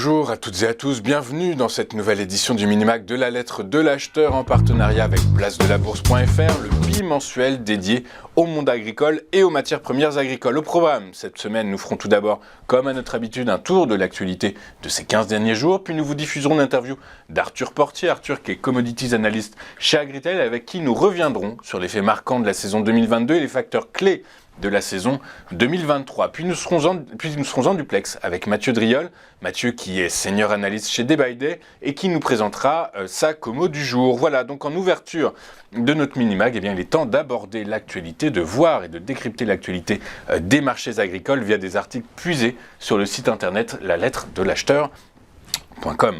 Bonjour à toutes et à tous, bienvenue dans cette nouvelle édition du Minimac de la lettre de l'acheteur en partenariat avec placedelabourse.fr, le bimensuel dédié au monde agricole et aux matières premières agricoles. Au programme, cette semaine, nous ferons tout d'abord, comme à notre habitude, un tour de l'actualité de ces 15 derniers jours, puis nous vous diffuserons l'interview d'Arthur Portier, Arthur qui est Commodities Analyst chez Agritel, avec qui nous reviendrons sur les faits marquants de la saison 2022 et les facteurs clés de la saison 2023. Puis nous serons en duplex avec Mathieu Driol, Mathieu qui est senior analyste chez Day by Day et qui nous présentera sa commo du jour. Voilà, donc en ouverture de notre mini-mag, il est temps d'aborder l'actualité, de voir et de décrypter l'actualité des marchés agricoles via des articles puisés sur le site internet lalettre-de-l'acheteur.com.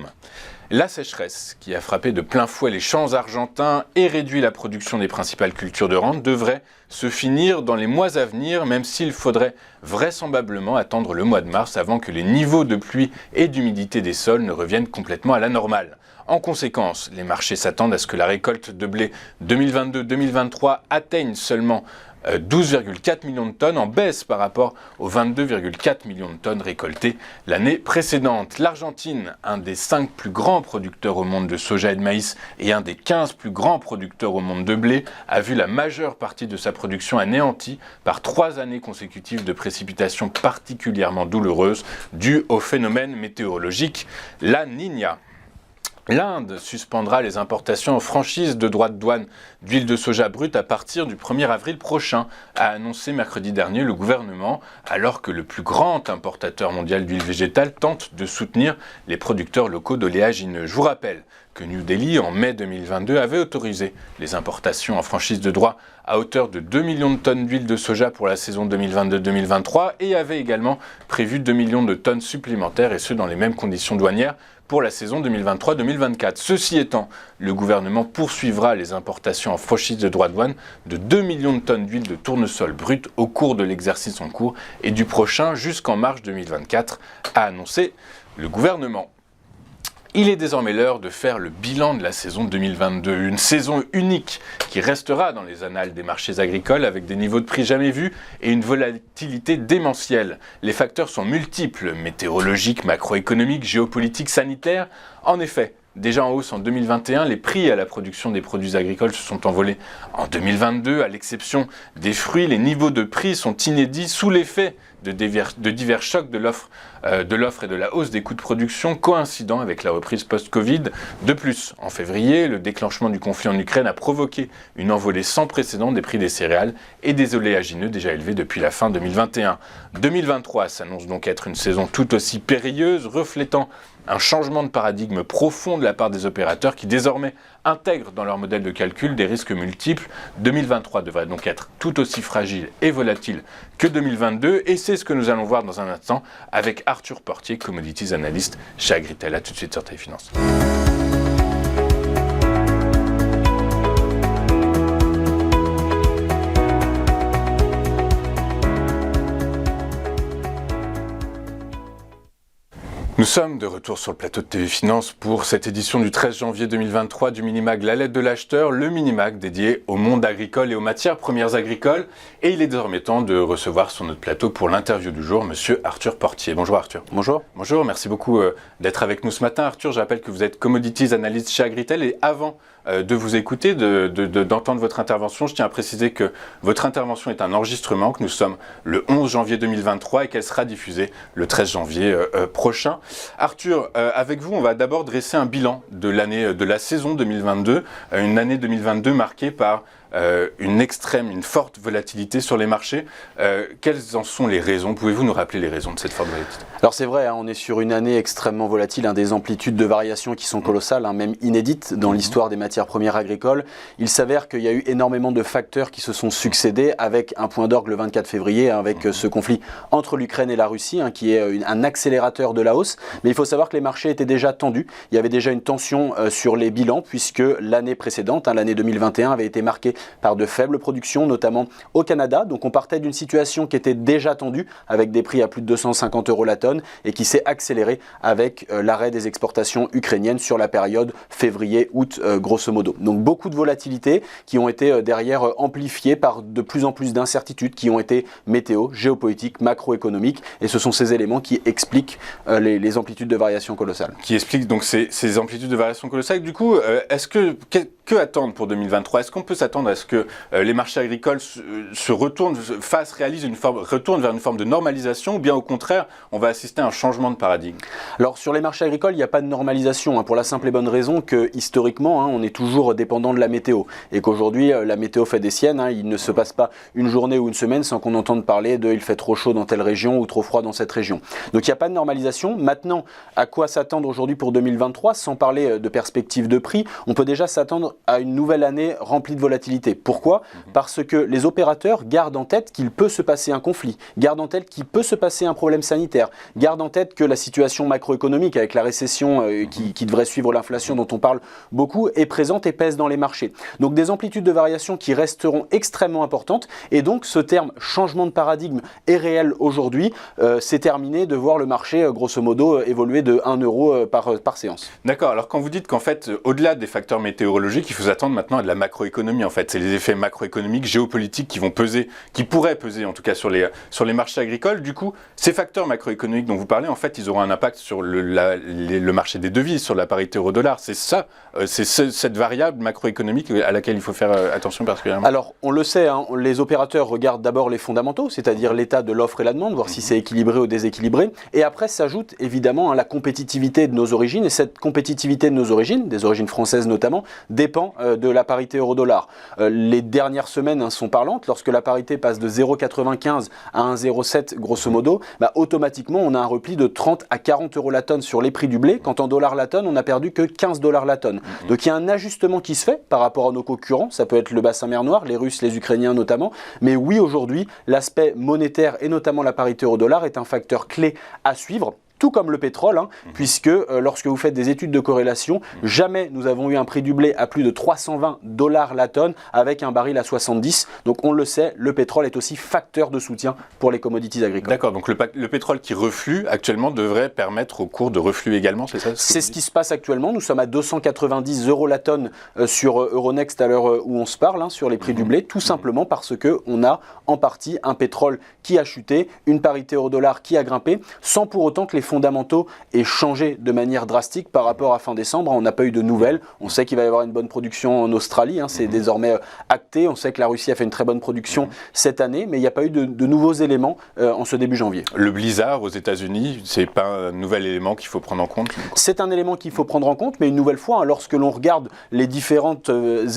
La sécheresse, qui a frappé de plein fouet les champs argentins et réduit la production des principales cultures de rente, devrait se finir dans les mois à venir, même s'il faudrait vraisemblablement attendre le mois de mars avant que les niveaux de pluie et d'humidité des sols ne reviennent complètement à la normale. En conséquence, les marchés s'attendent à ce que la récolte de blé 2022-2023 atteigne seulement 12,4 millions de tonnes en baisse par rapport aux 22,4 millions de tonnes récoltées l'année précédente. L'Argentine, un des 5 plus grands producteurs au monde de soja et de maïs et un des 15 plus grands producteurs au monde de blé, a vu la majeure partie de sa production anéantie par 3 années consécutives de précipitations particulièrement douloureuses dues au phénomène météorologique La Niña. L'Inde suspendra les importations en franchise de droits de douane d'huile de soja brute à partir du 1er avril prochain, a annoncé mercredi dernier le gouvernement, alors que le plus grand importateur mondial d'huile végétale tente de soutenir les producteurs locaux d'oléagineux. Je vous rappelle que New Delhi, en mai 2022, avait autorisé les importations en franchise de droit à hauteur de 2 millions de tonnes d'huile de soja pour la saison 2022-2023 et avait également prévu 2 millions de tonnes supplémentaires, et ce dans les mêmes conditions douanières, pour la saison 2023-2024. Ceci étant, le gouvernement poursuivra les importations en franchise de droits de douane de 2 millions de tonnes d'huile de tournesol brute au cours de l'exercice en cours et du prochain jusqu'en mars 2024, a annoncé le gouvernement. Il est désormais l'heure de faire le bilan de la saison 2022, une saison unique qui restera dans les annales des marchés agricoles avec des niveaux de prix jamais vus et une volatilité démentielle. Les facteurs sont multiples, météorologiques, macroéconomiques, géopolitiques, sanitaires. En effet, déjà en hausse en 2021, les prix à la production des produits agricoles se sont envolés en 2022. À l'exception des fruits, les niveaux de prix sont inédits sous l'effet de divers chocs de l'offre et de la hausse des coûts de production coïncidant avec la reprise post-Covid. De plus, en février, le déclenchement du conflit en Ukraine a provoqué une envolée sans précédent des prix des céréales et des oléagineux déjà élevés depuis la fin 2021. 2023 s'annonce donc être une saison tout aussi périlleuse, reflétant un changement de paradigme profond de la part des opérateurs qui désormais intègrent dans leur modèle de calcul des risques multiples. 2023 devrait donc être tout aussi fragile et volatile que 2022 et c'est ce que nous allons voir dans un instant avec Arthur Portier, Commodities Analyst chez Agritel. A tout de suite sur Téléfinance. Nous sommes de retour sur le plateau de TV Finance pour cette édition du 13 janvier 2023 du Minimag La lettre de l'acheteur, le Minimag dédié au monde agricole et aux matières premières agricoles. Et il est désormais temps de recevoir sur notre plateau pour l'interview du jour, monsieur Arthur Portier. Bonjour Arthur. Bonjour. Bonjour, merci beaucoup d'être avec nous ce matin. Arthur, je rappelle que vous êtes Commodities Analyst chez Agritel et avant de vous écouter, d'entendre votre intervention, je tiens à préciser que votre intervention est un enregistrement, que nous sommes le 11 janvier 2023 et qu'elle sera diffusée le 13 janvier prochain. Arthur, avec vous, on va d'abord dresser un bilan de la saison 2022, une année 2022 marquée par une forte volatilité sur les marchés. Quelles en sont les raisons? Pouvez-vous nous rappeler les raisons de cette forte volatilité? Alors c'est vrai, on est sur une année extrêmement volatile, des amplitudes de variations qui sont colossales, même inédites dans l'histoire des matières premières agricoles. Il s'avère qu'il y a eu énormément de facteurs qui se sont succédés avec un point d'orgue le 24 février, avec ce conflit entre l'Ukraine et la Russie, qui est un accélérateur de la hausse. Mais il faut savoir que les marchés étaient déjà tendus. Il y avait déjà une tension sur les bilans puisque l'année précédente, l'année 2021, avait été marquée par de faibles productions, notamment au Canada. Donc on partait d'une situation qui était déjà tendue, avec des prix à plus de 250 € la tonne, et qui s'est accélérée avec l'arrêt des exportations ukrainiennes sur la période février-août, grosso modo. Donc beaucoup de volatilité qui ont été derrière amplifiées par de plus en plus d'incertitudes qui ont été météo, géopolitiques, macroéconomiques, et ce sont ces éléments qui expliquent les les amplitudes de variation colossales. Qui explique donc ces amplitudes de variation colossales. Du coup, que attendre pour 2023 ? Est-ce qu'on peut s'attendre à ce que les marchés agricoles retournent vers une forme de normalisation, ou bien au contraire, on va assister à un changement de paradigme ? Alors sur les marchés agricoles, il n'y a pas de normalisation, pour la simple et bonne raison que historiquement, on est toujours dépendant de la météo, et qu'aujourd'hui, la météo fait des siennes. Il ne se passe pas une journée ou une semaine sans qu'on entende parler de « il fait trop chaud dans telle région » ou « trop froid dans cette région ». Donc il n'y a pas de normalisation. Maintenant, à quoi s'attendre aujourd'hui pour 2023, sans parler de perspective de prix, on peut déjà s'attendre à une nouvelle année remplie de volatilité. Pourquoi ? Parce que les opérateurs gardent en tête qu'il peut se passer un conflit, gardent en tête qu'il peut se passer un problème sanitaire, gardent en tête que la situation macroéconomique avec la récession qui devrait suivre l'inflation dont on parle beaucoup est présente et pèse dans les marchés. Donc des amplitudes de variation qui resteront extrêmement importantes, et donc ce terme changement de paradigme est réel aujourd'hui. C'est terminé de voir le marché grosso modo évoluer de 1 euro par séance. D'accord, alors quand vous dites qu'en fait, au-delà des facteurs météorologiques, il faut s'attendre maintenant à de la macroéconomie en fait. C'est les effets macroéconomiques, géopolitiques qui pourraient peser en tout cas sur les marchés agricoles. Du coup, ces facteurs macroéconomiques dont vous parlez, en fait, ils auront un impact sur le marché des devises, sur la parité euro-dollar. C'est ça, c'est cette variable macroéconomique à laquelle il faut faire attention particulièrement. Alors, on le sait, les opérateurs regardent d'abord les fondamentaux, c'est-à-dire l'état de l'offre et la demande, voir si c'est équilibré ou déséquilibré. Et après s'ajoute évidemment la compétitivité de nos origines. Et cette compétitivité de nos origines, des origines françaises notamment, dépend de la parité euro-dollar. Les dernières semaines sont parlantes. Lorsque la parité passe de 0,95 à 1,07 grosso modo, automatiquement on a un repli de 30 à 40 euros la tonne sur les prix du blé, quand en dollars la tonne on n'a perdu que 15 dollars la tonne. Donc il y a un ajustement qui se fait par rapport à nos concurrents. Ça peut être le bassin mer Noire, les Russes, les Ukrainiens notamment. Mais oui, aujourd'hui, l'aspect monétaire et notamment la parité euro-dollar est un facteur clé à suivre. Tout comme le pétrole, puisque lorsque vous faites des études de corrélation, jamais nous avons eu un prix du blé à plus de 320 dollars la tonne avec un baril à 70. Donc on le sait, le pétrole est aussi facteur de soutien pour les commodities agricoles. D'accord, donc le pétrole qui reflue actuellement devrait permettre au cours de reflux également, c'est ça ? C'est ce qui se passe actuellement. Nous sommes à 290 euros la tonne sur Euronext à l'heure où on se parle, sur les prix du blé, tout simplement parce qu'on a en partie un pétrole qui a chuté, une parité euro-dollar qui a grimpé, sans pour autant que les fondamentaux aient changé de manière drastique par rapport à fin décembre. On n'a pas eu de nouvelles. On sait qu'il va y avoir une bonne production en Australie. C'est désormais acté. On sait que la Russie a fait une très bonne production cette année, mais il n'y a pas eu de nouveaux éléments en ce début janvier. Le blizzard aux États-Unis, c'est pas un nouvel élément qu'il faut prendre en compte ? C'est un élément qu'il faut prendre en compte, mais une nouvelle fois, lorsque l'on regarde les différents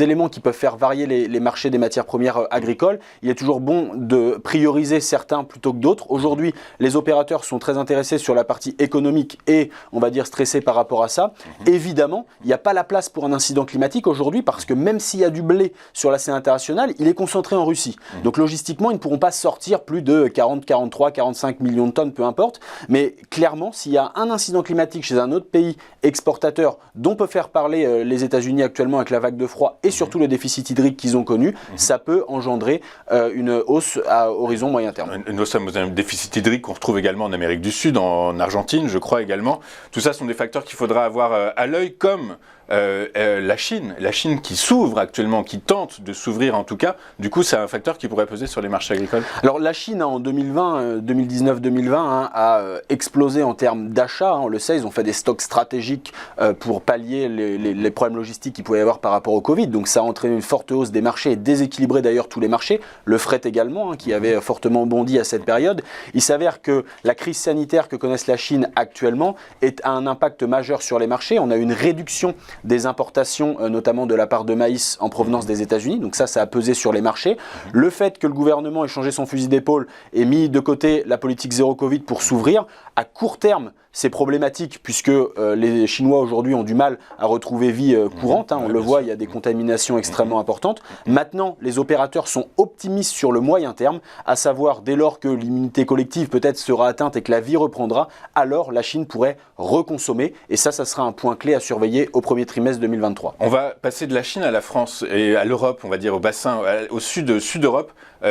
éléments qui peuvent faire varier les marchés des matières premières agricoles, il est toujours bon de prioriser certains plutôt que d'autres. Aujourd'hui, les opérateurs sont très intéressés sur la partie économique et, on va dire, stressés par rapport à ça. Évidemment, il n'y a pas la place pour un incident climatique aujourd'hui parce que même s'il y a du blé sur la scène internationale, il est concentré en Russie. Donc logistiquement, ils ne pourront pas sortir plus de 40, 43, 45 millions de tonnes, peu importe. Mais clairement, s'il y a un incident climatique chez un autre pays exportateur dont peut faire parler les États-Unis actuellement avec la vague de froid et surtout le déficit hydrique qu'ils ont connu, ça peut engendrer une hausse à horizon moyen terme. Une hausse à déficit hydrique qu'on retrouve également en Amérique du Sud, en Argentine, je crois également. Tout ça sont des facteurs qu'il faudra avoir à l'œil, comme la Chine qui s'ouvre actuellement, qui tente de s'ouvrir en tout cas. Du coup, c'est un facteur qui pourrait peser sur les marchés agricoles. Alors la Chine en 2019-2020 a explosé en termes d'achat. On le sait, ils ont fait des stocks stratégiques pour pallier les problèmes logistiques qu'il pouvait y avoir par rapport au Covid. Donc ça a entraîné une forte hausse des marchés et déséquilibré d'ailleurs tous les marchés. Le fret également, qui avait fortement bondi à cette période. Il s'avère que la crise sanitaire que connaissent la Chine actuellement a un impact majeur sur les marchés. On a une réduction des importations, notamment de la part de maïs en provenance des États-Unis. Donc ça a pesé sur les marchés. Le fait que le gouvernement ait changé son fusil d'épaule et mis de côté la politique zéro Covid pour s'ouvrir, à court terme, c'est problématique puisque les Chinois aujourd'hui ont du mal à retrouver vie courante. On le voit, il y a des contaminations extrêmement importantes. Maintenant, les opérateurs sont optimistes sur le moyen terme, à savoir dès lors que l'immunité collective peut-être sera atteinte et que la vie reprendra, alors la Chine pourrait reconsommer. Et ça sera un point clé à surveiller au premier trimestre trimestre 2023. On va passer de la Chine à la France et à l'Europe, on va dire au bassin, au sud-Europe,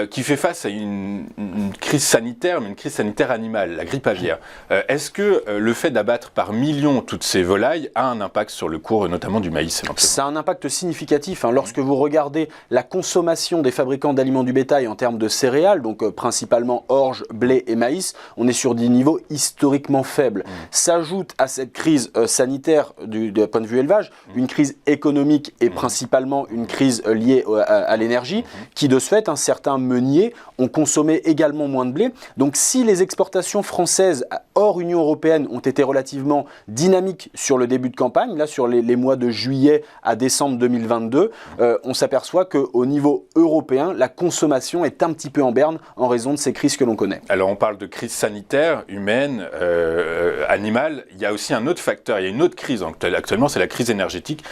qui fait face à une crise sanitaire, mais une crise sanitaire animale, la grippe aviaire. Est-ce que le fait d'abattre par millions toutes ces volailles a un impact sur le cours, notamment du maïs éventuellement ? Ça a un impact significatif. Lorsque vous regardez la consommation des fabricants d'aliments du bétail en termes de céréales, donc principalement orge, blé et maïs, on est sur des niveaux historiquement faibles. S'ajoute à cette crise sanitaire du point de vue élevage, une crise économique et principalement une crise liée à l'énergie, qui de ce fait, certains meuniers ont consommé également moins de blé. Donc si les exportations françaises hors Union européenne ont été relativement dynamiques sur le début de campagne, là sur les mois de juillet à décembre 2022, on s'aperçoit qu'au niveau européen, la consommation est un petit peu en berne en raison de ces crises que l'on connaît. Alors on parle de crise sanitaire, humaine, animale. Il y a aussi un autre facteur, il y a une autre crise actuellement, c'est la crise énergétique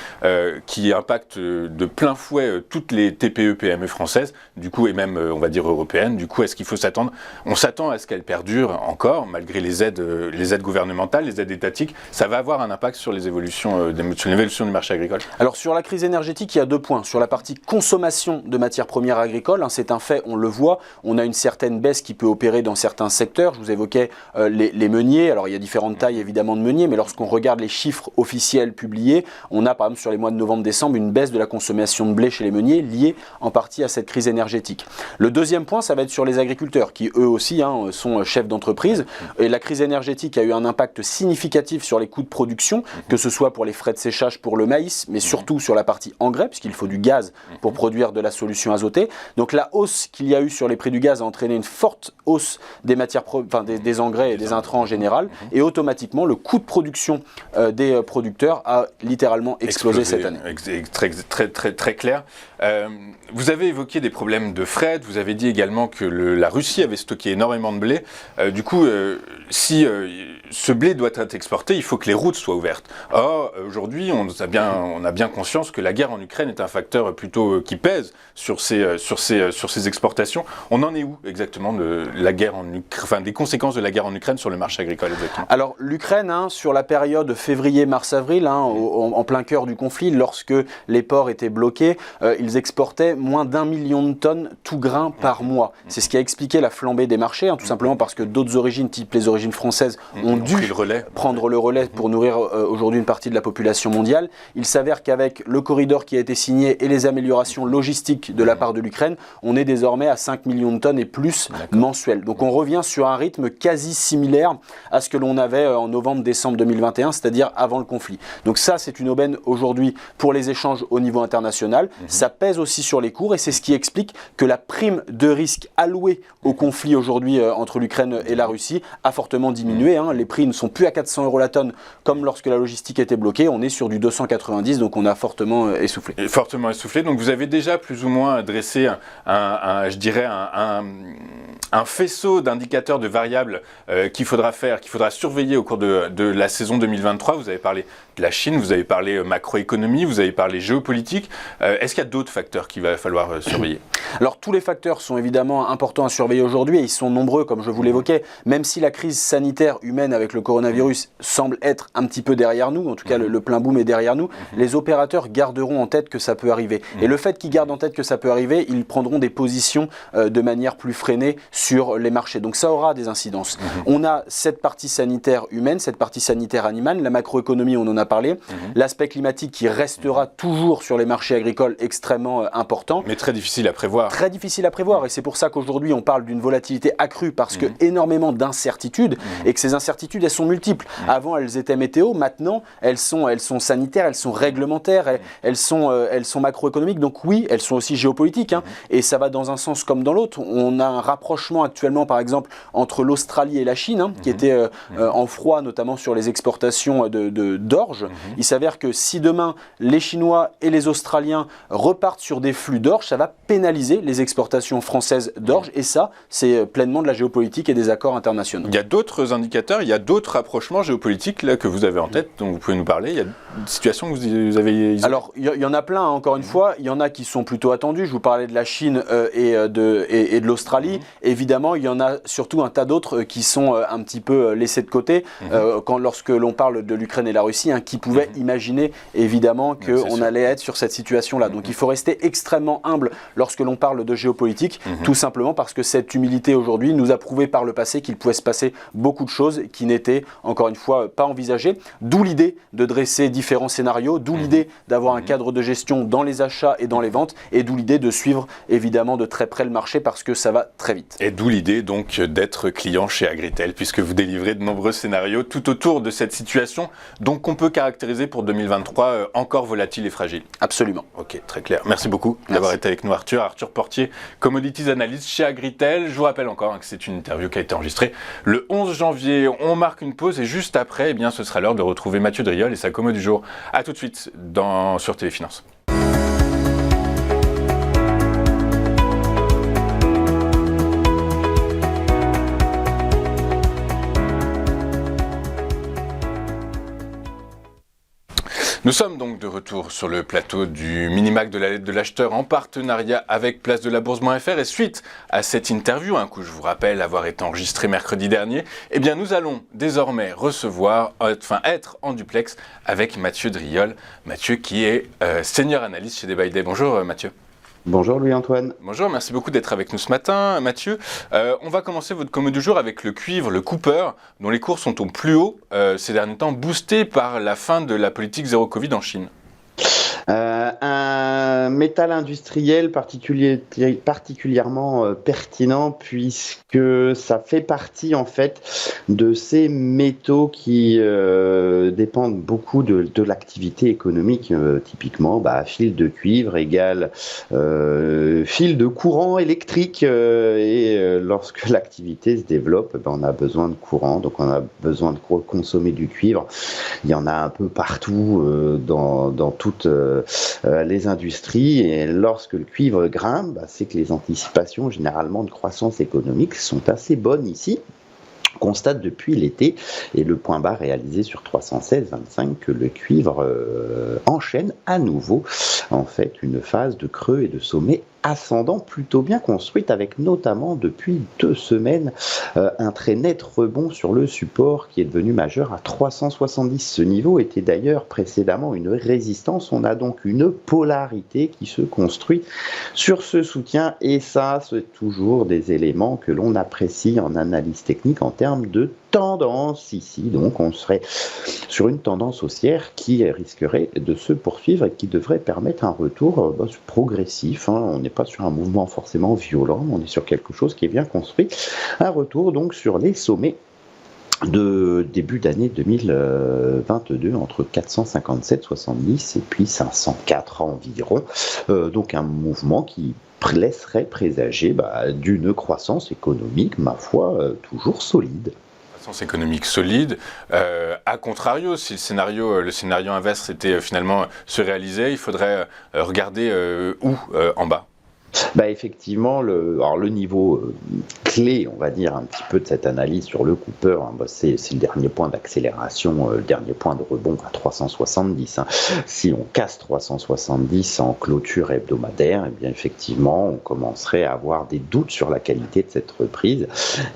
qui impacte de plein fouet toutes les TPE, PME françaises, du coup, et même, on va dire, européennes. Du coup, est-ce qu'il faut s'attendre ? On s'attend à ce qu'elles perdurent encore, malgré les aides gouvernementales, les aides étatiques. Ça va avoir un impact sur l'évolution du marché agricole ? Alors sur la crise énergétique, il y a 2 points. Sur la partie consommation de matières premières agricoles, c'est un fait, on le voit, on a une certaine baisse qui peut opérer dans certains secteurs. Je vous évoquais les meuniers. Alors il y a différentes tailles évidemment de meuniers, mais lorsqu'on regarde les chiffres officiels publiés, on a par exemple sur les mois de novembre-décembre une baisse de la consommation de blé chez les meuniers liée en partie à cette crise énergétique. Le deuxième point, ça va être sur les agriculteurs qui eux aussi sont chefs d'entreprise. Et la crise énergétique a eu un impact significatif sur les coûts de production, que ce soit pour les frais de séchage pour le maïs, mais surtout sur la partie engrais, puisqu'il faut du gaz pour produire de la solution azotée. Donc la hausse qu'il y a eu sur les prix du gaz a entraîné une forte hausse des des engrais et des intrants en général, et automatiquement le coût de production des producteurs a littéralement explosé cette année. Très clair. Vous avez évoqué des problèmes de fret, vous avez dit également que la Russie avait stocké énormément de blé. Du coup, si ce blé doit être exporté, il faut que les routes soient ouvertes. Or, aujourd'hui, on a bien conscience que la guerre en Ukraine est un facteur plutôt qui pèse sur ces exportations. On en est où exactement de la guerre des conséquences de la guerre en Ukraine sur le marché agricole exactement ? Alors l'Ukraine, sur la période février, mars, avril, en plein cœur du conflit, lorsque les ports étaient bloqués, ils exportaient moins d'1 million de tonnes tout grain par mois. C'est ce qui a expliqué la flambée des marchés, tout simplement parce que d'autres origines, type les origines françaises, ont dû prendre le relais pour nourrir aujourd'hui une partie de la population mondiale. Il s'avère qu'avec le corridor qui a été signé et les améliorations logistiques de la part de l'Ukraine, on est désormais à 5 millions de tonnes et plus mensuels. Donc on revient sur un rythme quasi similaire à ce que l'on avait en novembre-décembre 2021, c'est-à-dire avant le conflit. Donc ça, c'est une aubaine aujourd'hui pour les échanges au niveau international. Ça pèse aussi sur les cours et c'est ce qui explique que la prime de risque allouée au conflit aujourd'hui entre l'Ukraine et la Russie a fortement diminué. Les prix ne sont plus à 400 € la tonne comme lorsque la logistique était bloquée. On est sur du 290, donc on a fortement essoufflé. Fortement essoufflé. Donc vous avez déjà plus ou moins dressé un faisceau d'indicateurs, de variables qu'il faudra surveiller au cours de la saison 2023. Vous avez parlé de la Chine, vous avez parlé macroéconomie, vous avez parlé géopolitique. Est-ce qu'il y a d'autres facteurs qu'il va falloir surveiller ? Alors tous les facteurs sont évidemment importants à surveiller aujourd'hui et ils sont nombreux comme je vous l'évoquais, même si la crise sanitaire humaine avec le coronavirus semble être un petit peu derrière nous, en tout cas le plein boom est derrière nous, les opérateurs garderont en tête que ça peut arriver. Et le fait qu'ils gardent en tête que ça peut arriver, ils prendront des positions de manière plus freinée sur les marchés. Donc ça aura des incidences. On a cette partie sanitaire humaine, cette partie sanitaire animale, la macroéconomie on en a parlé, l'aspect climatique qui restera toujours sur les marchés agricoles extrêmement important. Mais très difficile à prévoir. Très difficile à prévoir et c'est pour ça qu'aujourd'hui on parle d'une volatilité accrue parce que énormément d'incertitudes et que ces incertitudes elles sont multiples. Avant elles étaient météo, maintenant elles sont sanitaires, elles sont réglementaires, elles sont macroéconomiques, donc oui elles sont aussi géopolitiques et ça va dans un sens comme dans l'autre. On a un rapprochement actuellement par exemple entre l'Australie et la Chine qui était en froid notamment sur les exportations d'orge. Il s'avère que si demain les Chinois et les Australiens repartent sur des flux d'orge, ça va pénaliser pénaliser les exportations françaises d'orge, et ça, c'est pleinement de la géopolitique et des accords internationaux. Il y a d'autres indicateurs, il y a d'autres rapprochements géopolitiques là, que vous avez en tête, dont vous pouvez nous parler. Il y a des situations que vous avez... Alors, il y en a plein, hein, encore une fois. Il y en a qui sont plutôt attendus. Je vous parlais de la Chine et de l'Australie. Évidemment, il y en a surtout un tas d'autres qui sont un petit peu laissés de côté. Lorsque l'on parle de l'Ukraine et la Russie, hein, qui pouvaient imaginer évidemment qu'on allait être sur cette situation-là. Donc, il faut rester extrêmement humble lorsque l'on parle de géopolitique, tout simplement parce que cette humilité aujourd'hui nous a prouvé par le passé qu'il pouvait se passer beaucoup de choses qui n'étaient, encore une fois, pas envisagées. D'où l'idée de dresser différents scénarios, d'où l'idée d'avoir un cadre de gestion dans les achats et dans les ventes, et d'où l'idée de suivre évidemment de très près le marché parce que ça va très vite. Et d'où l'idée donc d'être client chez Agritel, puisque vous délivrez de nombreux scénarios tout autour de cette situation, donc on peut caractériser pour 2023 encore volatile et fragile. Absolument. Ok, très clair. Merci beaucoup d'avoir été avec nous, Arthur. Arthur Portier, Commodities Analyst chez Agritel. Je vous rappelle encore que c'est une interview qui a été enregistrée le 11 janvier. On marque une pause et juste après, eh bien, ce sera l'heure de retrouver Mathieu Driol et sa commo du jour. A tout de suite sur Téléfinance. Nous sommes donc de retour sur le plateau du Minimac de la lettre de l'acheteur en partenariat avec Place de la Bourse.fr et suite à cette interview, un coup je vous rappelle avoir été enregistré mercredi dernier, eh bien nous allons désormais être en duplex avec Mathieu Driol. Mathieu qui est senior analyste chez Day by Day. Bonjour Mathieu. Bonjour Louis-Antoine. Bonjour, merci beaucoup d'être avec nous ce matin, Mathieu. On va commencer votre commo du jour avec le cuivre, le Cooper, dont les cours sont au plus haut ces derniers temps, boostés par la fin de la politique zéro Covid en Chine. Un métal industriel particulièrement pertinent puisque ça fait partie en fait de ces métaux qui dépendent beaucoup de l'activité économique. Typiquement, fil de cuivre égale fil de courant électrique et lorsque l'activité se développe, on a besoin de courant, donc on a besoin de consommer du cuivre. Il y en a un peu partout dans toutes les industries, et lorsque le cuivre grimpe, c'est que les anticipations généralement de croissance économique sont assez bonnes ici. On constate depuis l'été et le point bas réalisé sur 316,25 que le cuivre enchaîne à nouveau en fait une phase de creux et de sommet ascendant plutôt bien construite, avec notamment depuis 2 semaines un très net rebond sur le support qui est devenu majeur à 370. Ce niveau était d'ailleurs précédemment une résistance. On a donc une polarité qui se construit sur ce soutien, et ça c'est toujours des éléments que l'on apprécie en analyse technique en termes de tendance. Ici donc on serait sur une tendance haussière qui risquerait de se poursuivre et qui devrait permettre un retour progressif. On n'est pas sur un mouvement forcément violent, on est sur quelque chose qui est bien construit. Un retour donc sur les sommets de début d'année 2022 entre 457,70 et puis 504 environ. Donc un mouvement qui laisserait présager d'une croissance économique, ma foi, toujours solide. Économique solide. A contrario, si le scénario inverse était finalement se réalisait, il faudrait regarder où en bas. Effectivement, le niveau clé, on va dire, un petit peu de cette analyse sur le Cooper, c'est le dernier point d'accélération, le dernier point de rebond à 370. Si on casse 370 en clôture hebdomadaire, bien effectivement, on commencerait à avoir des doutes sur la qualité de cette reprise,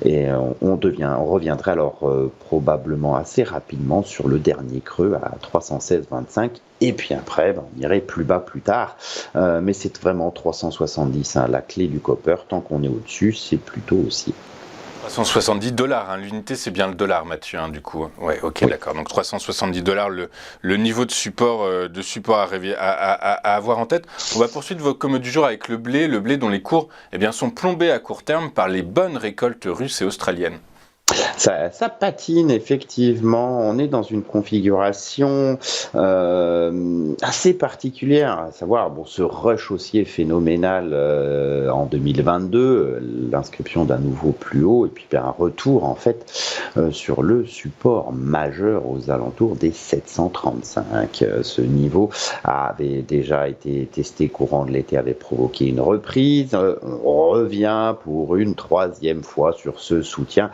et on reviendrait alors probablement assez rapidement sur le dernier creux à 316,25. Et puis après, on irait plus bas plus tard. Mais c'est vraiment 370, la clé du copper. Tant qu'on est au-dessus, c'est plutôt aussi. 370 $, l'unité c'est bien le dollar, Mathieu, du coup. Ouais, ok, oui. D'accord. Donc 370 $, le niveau de support à avoir en tête. On va poursuivre vos comos du jour avec le blé dont les cours sont plombés à court terme par les bonnes récoltes russes et australiennes. Ça patine effectivement. On est dans une configuration assez particulière, à savoir ce rush haussier phénoménal en 2022, l'inscription d'un nouveau plus haut et puis un retour en fait sur le support majeur aux alentours des 735. Ce niveau avait déjà été testé courant de l'été, avait provoqué une reprise. On revient pour une troisième fois sur ce soutien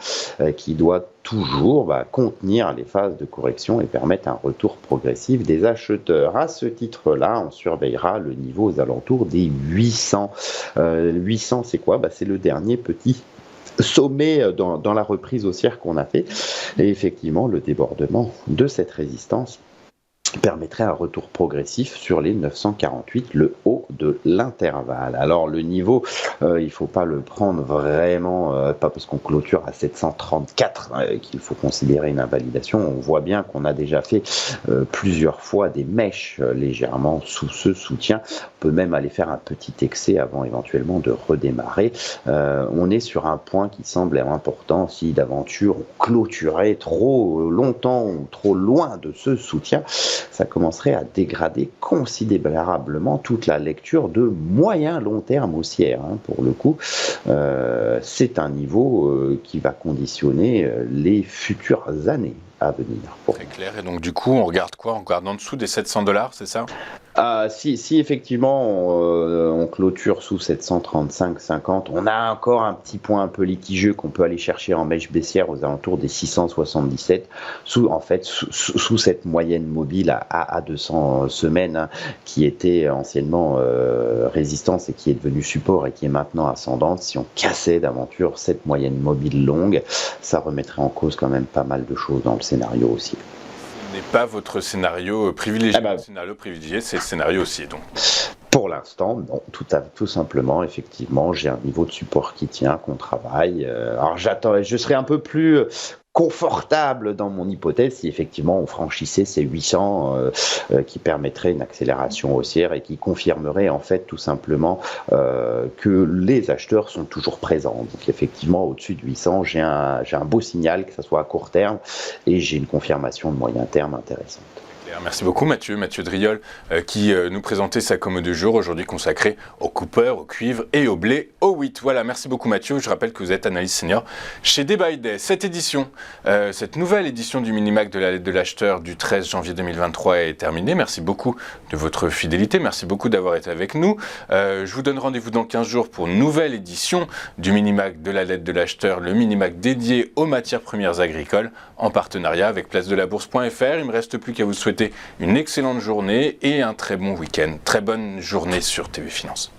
qui doit toujours contenir les phases de correction et permettre un retour progressif des acheteurs. À ce titre-là, on surveillera le niveau aux alentours des 800. 800, c'est quoi ? C'est le dernier petit sommet dans la reprise haussière qu'on a fait. Et effectivement, le débordement de cette résistance permettrait un retour progressif sur les 948, le haut de l'intervalle. Alors le niveau, il ne faut pas le prendre vraiment, pas parce qu'on clôture à 734 qu'il faut considérer une invalidation. On voit bien qu'on a déjà fait plusieurs fois des mèches légèrement sous ce soutien. On peut même aller faire un petit excès avant éventuellement de redémarrer. On est sur un point qui semble important. Si d'aventure on clôturait trop longtemps ou trop loin de ce soutien, ça commencerait à dégrader considérablement toute la lecture de moyen-long terme haussière. Pour le coup, c'est un niveau qui va conditionner les futures années à venir. Très clair. Et donc du coup, on regarde quoi ? On regarde en dessous des $700, c'est ça ? Si effectivement on clôture sous 735,50, on a encore un petit point un peu litigieux qu'on peut aller chercher en mèche baissière aux alentours des 677, sous cette moyenne mobile à 200 semaines qui était anciennement résistance et qui est devenue support et qui est maintenant ascendante. Si on cassait d'aventure cette moyenne mobile longue, ça remettrait en cause quand même pas mal de choses dans le scénario aussi. N'est pas votre scénario privilégié. Le scénario privilégié, c'est le scénario haussier, donc. Pour l'instant, non, tout simplement, effectivement, j'ai un niveau de support qui tient, qu'on travaille. Alors je serai un peu plus confortable dans mon hypothèse si effectivement on franchissait ces 800 qui permettrait une accélération haussière et qui confirmerait en fait tout simplement que les acheteurs sont toujours présents. Donc effectivement au-dessus de 800 j'ai un beau signal, que ce soit à court terme, et j'ai une confirmation de moyen terme intéressante. Merci beaucoup Mathieu Driol qui nous présentait sa commo du jour, aujourd'hui consacrée au Cooper, au cuivre et au blé au wheat. Voilà, merci beaucoup Mathieu. Je rappelle que vous êtes analyste senior chez Day by Day. Cette nouvelle édition du Minimac de la lettre de l'acheteur du 13 janvier 2023 est terminée. Merci beaucoup de votre fidélité. Merci beaucoup d'avoir été avec nous. Je vous donne rendez-vous dans 15 jours pour une nouvelle édition du Minimac de la lettre de l'acheteur, le Minimac dédié aux matières premières agricoles en partenariat avec placedelabourse.fr. Il ne me reste plus qu'à vous souhaiter une excellente journée et un très bon week-end. Très bonne journée sur TV Finance.